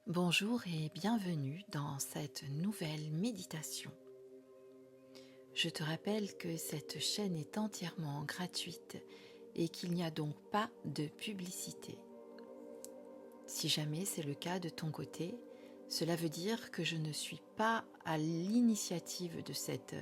Bonjour et bienvenue dans cette nouvelle méditation. Je te rappelle que cette chaîne est entièrement gratuite et qu'il n'y a donc pas de publicité. Si jamais c'est le cas de ton côté, cela veut dire que je ne suis pas à l'initiative de cette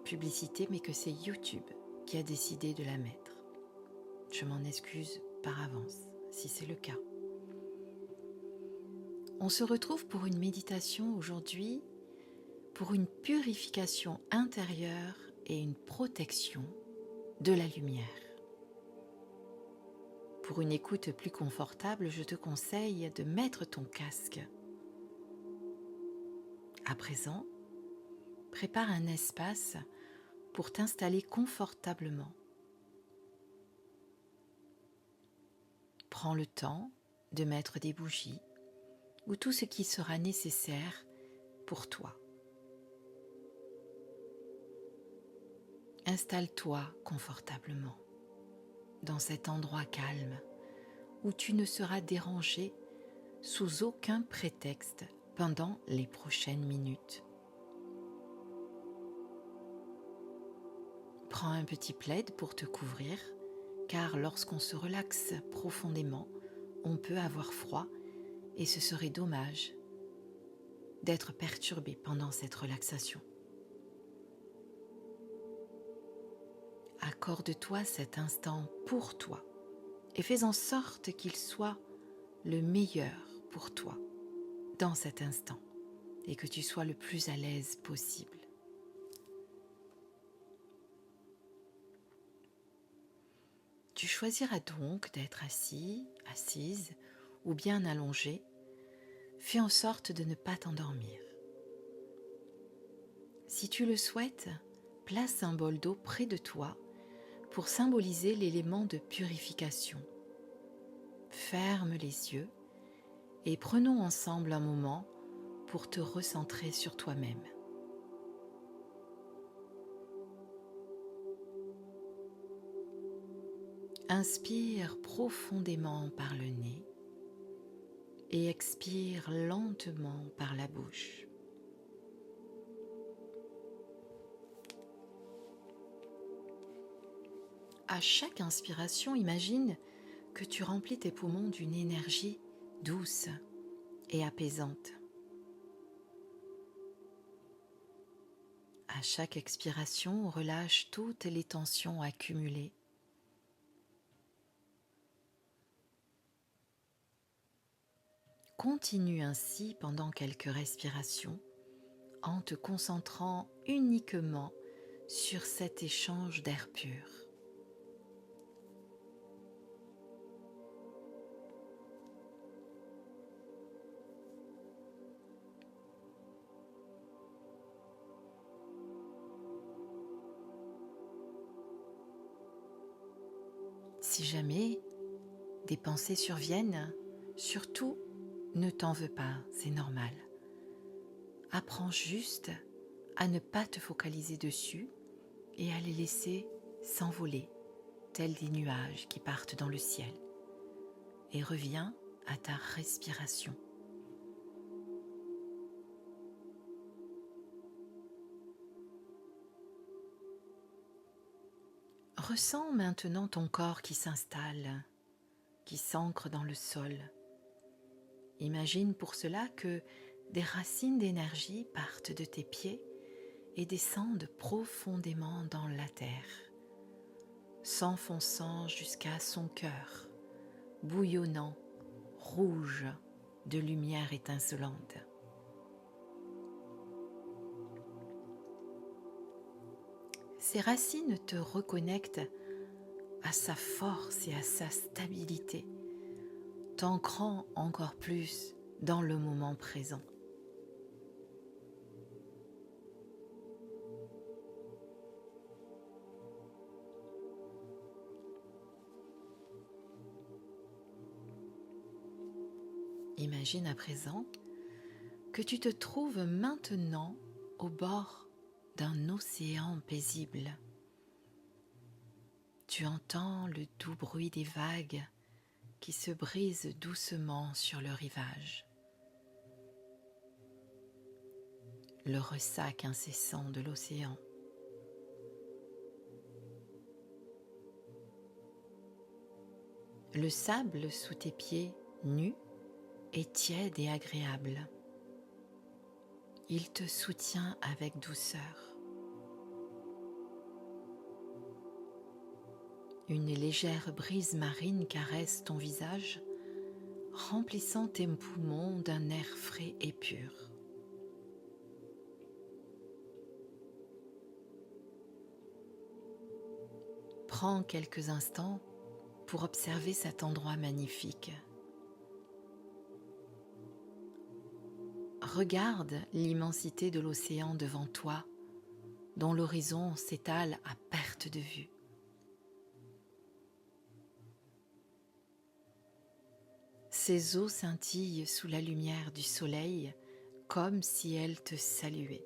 publicité, mais que c'est YouTube qui a décidé de la mettre. Je m'en excuse par avance si c'est le cas. On se retrouve pour une méditation aujourd'hui, pour une purification intérieure et une protection de la lumière. Pour une écoute plus confortable, je te conseille de mettre ton casque. À présent, prépare un espace pour t'installer confortablement. Prends le temps de mettre des bougies ou tout ce qui sera nécessaire pour toi. Installe-toi confortablement dans cet endroit calme où tu ne seras dérangé sous aucun prétexte pendant les prochaines minutes. Prends un petit plaid pour te couvrir, car lorsqu'on se relaxe profondément, on peut avoir froid et ce serait dommage d'être perturbé pendant cette relaxation. Accorde-toi cet instant pour toi et fais en sorte qu'il soit le meilleur pour toi dans cet instant et que tu sois le plus à l'aise possible. Tu choisiras donc d'être assis, assise ou bien allongé. Fais en sorte de ne pas t'endormir. Si tu le souhaites, place un bol d'eau près de toi pour symboliser l'élément de purification. Ferme les yeux et prenons ensemble un moment pour te recentrer sur toi-même. Inspire profondément par le nez et expire lentement par la bouche. À chaque inspiration, imagine que tu remplis tes poumons d'une énergie douce et apaisante. À chaque expiration, relâche toutes les tensions accumulées. Continue ainsi pendant quelques respirations en te concentrant uniquement sur cet échange d'air pur. Si jamais des pensées surviennent, surtout ne t'en veux pas, c'est normal. Apprends juste à ne pas te focaliser dessus et à les laisser s'envoler, tels des nuages qui partent dans le ciel. Et reviens à ta respiration. Ressens maintenant ton corps qui s'installe, qui s'ancre dans le sol. Imagine pour cela que des racines d'énergie partent de tes pieds et descendent profondément dans la terre, s'enfonçant jusqu'à son cœur, bouillonnant, rouge, de lumière étincelante. Ces racines te reconnectent à sa force et à sa stabilité, t'ancrant encore plus dans le moment présent. Imagine à présent que tu te trouves maintenant au bord d'un océan paisible. Tu entends le doux bruit des vagues qui se brisent doucement sur le rivage. le ressac incessant de l'océan. Le sable sous tes pieds nus est tiède et agréable. Il te soutient avec douceur. Une légère brise marine caresse ton visage, remplissant tes poumons d'un air frais et pur. Prends quelques instants pour observer cet endroit magnifique. Regarde l'immensité de l'océan devant toi, dont l'horizon s'étale à perte de vue. Ces eaux scintillent sous la lumière du soleil comme si elles te saluaient.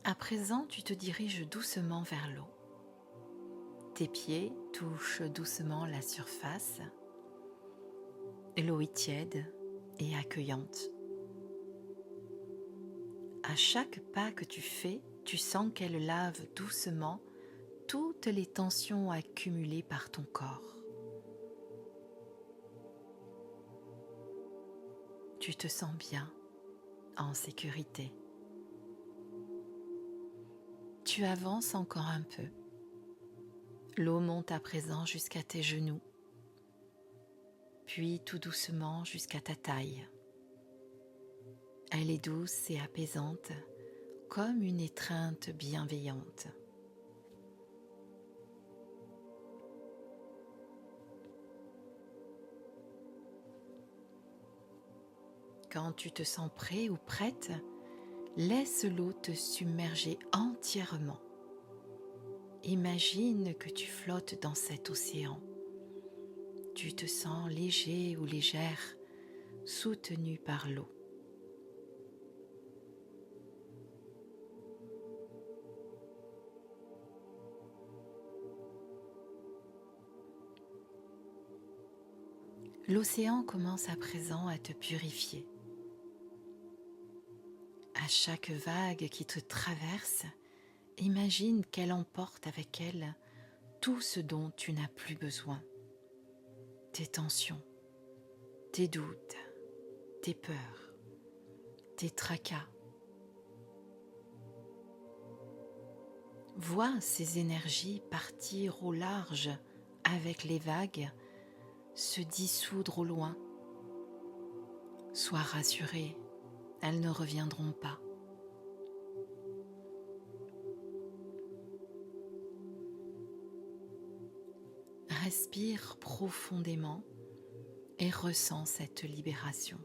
À présent, tu te diriges doucement vers l'eau. Tes pieds touchent doucement la surface. L'eau est tiède et accueillante. À chaque pas que tu fais, tu sens qu'elle lave doucement toutes les tensions accumulées par ton corps. Tu te sens bien, en sécurité. Tu avances encore un peu. L'eau monte à présent jusqu'à tes genoux, puis tout doucement jusqu'à ta taille. Elle est douce et apaisante, comme une étreinte bienveillante. Quand tu te sens prêt ou prête, laisse l'eau te submerger entièrement. Imagine que tu flottes dans cet océan. Tu te sens léger ou légère, soutenu par l'eau. L'océan commence à présent à te purifier. À chaque vague qui te traverse, imagine qu'elle emporte avec elle tout ce dont tu n'as plus besoin. Tes tensions, tes doutes, tes peurs, tes tracas. Vois ces énergies partir au large avec les vagues, se dissoudre au loin. Sois rassuré, elles ne reviendront pas. Respire profondément et ressens cette libération.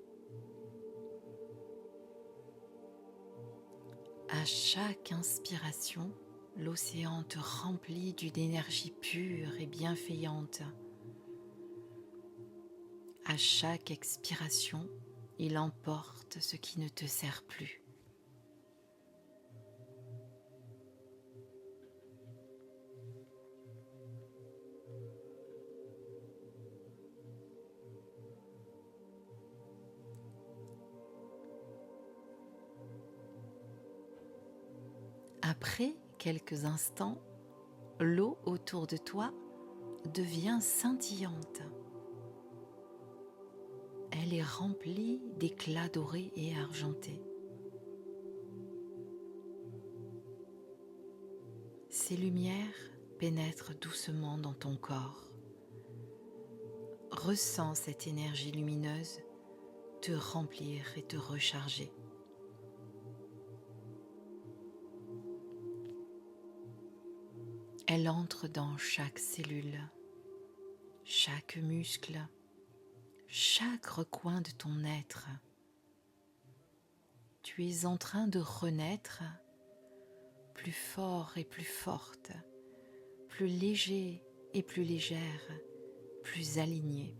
À chaque inspiration, l'océan te remplit d'une énergie pure et bienveillante. À chaque expiration, il emporte ce qui ne te sert plus. Après quelques instants, l'eau autour de toi devient scintillante. Elle est remplie d'éclats dorés et argentés. Ces lumières pénètrent doucement dans ton corps. Ressens cette énergie lumineuse te remplir et te recharger. Elle entre dans chaque cellule, chaque muscle, chaque recoin de ton être. Tu es en train de renaître, plus fort et plus forte, plus léger et plus légère, plus aligné.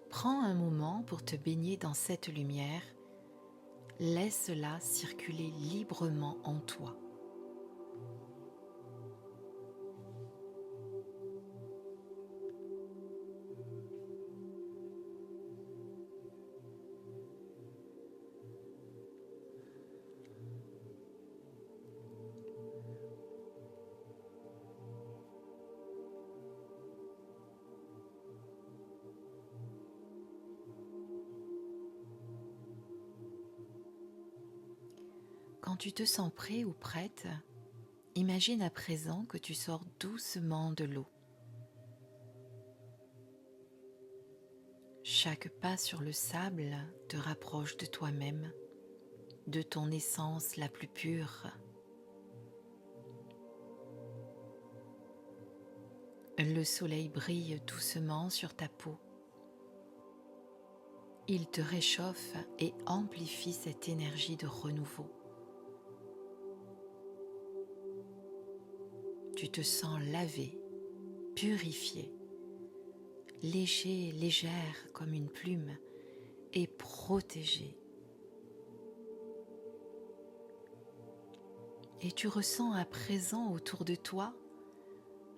Prends un moment pour te baigner dans cette lumière, laisse-la circuler librement en toi. Quand tu te sens prêt ou prête, imagine à présent que tu sors doucement de l'eau. Chaque pas sur le sable te rapproche de toi-même, de ton essence la plus pure. Le soleil brille doucement sur ta peau. Il te réchauffe et amplifie cette énergie de renouveau. Tu te sens lavé, purifié, léger, légère comme une plume et protégé. Et tu ressens à présent autour de toi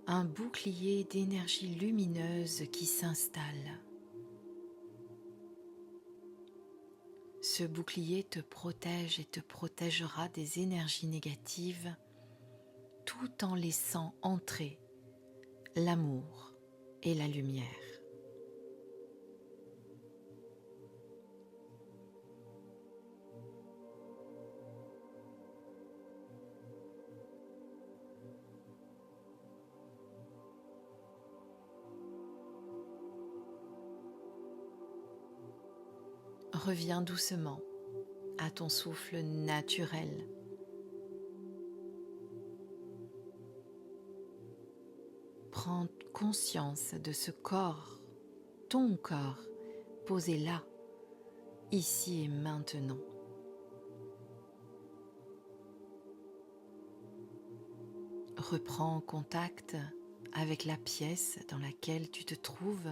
un bouclier d'énergie lumineuse qui s'installe. Ce bouclier te protège et te protégera des énergies négatives tout en laissant entrer l'amour et la lumière. Reviens doucement à ton souffle naturel. Prends conscience de ce corps, ton corps, posé là, ici et maintenant. Reprends contact avec la pièce dans laquelle tu te trouves.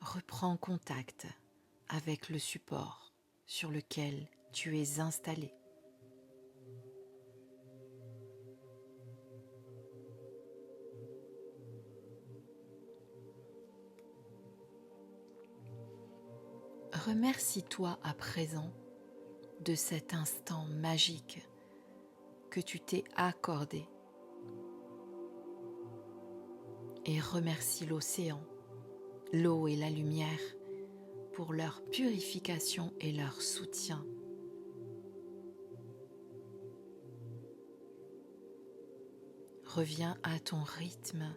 Reprends contact avec le support sur lequel tu es installé. Remercie-toi à présent de cet instant magique que tu t'es accordé et remercie l'océan, l'eau et la lumière pour leur purification et leur soutien. Reviens à ton rythme,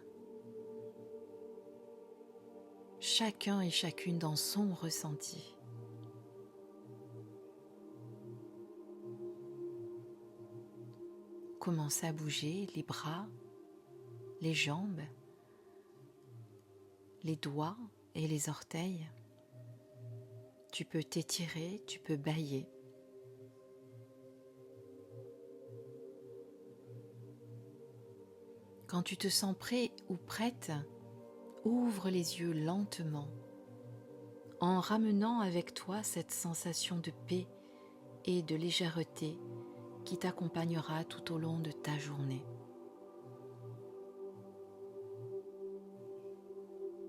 chacun et chacune dans son ressenti. Commence à bouger les bras, les jambes, les doigts et les orteils. Tu peux t'étirer, tu peux bâiller. Quand tu te sens prêt ou prête, ouvre les yeux lentement en ramenant avec toi cette sensation de paix et de légèreté qui t'accompagnera tout au long de ta journée.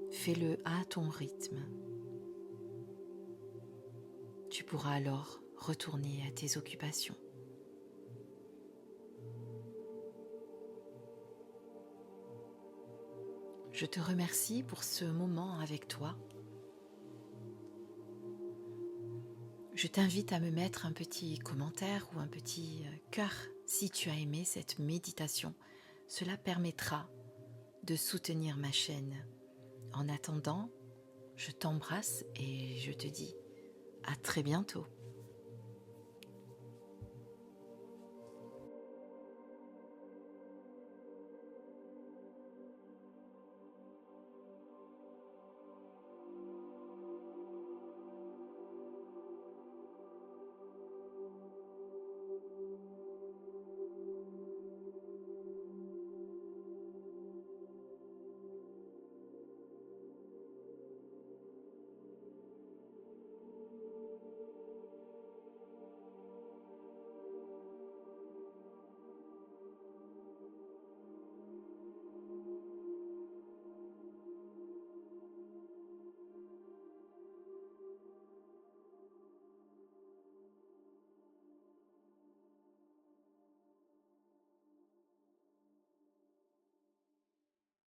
Fais-le à ton rythme. Tu pourras alors retourner à tes occupations. Je te remercie pour ce moment avec toi. Je t'invite à me mettre un petit commentaire ou un petit cœur si tu as aimé cette méditation. Cela permettra de soutenir ma chaîne. En attendant, je t'embrasse et je te dis à très bientôt.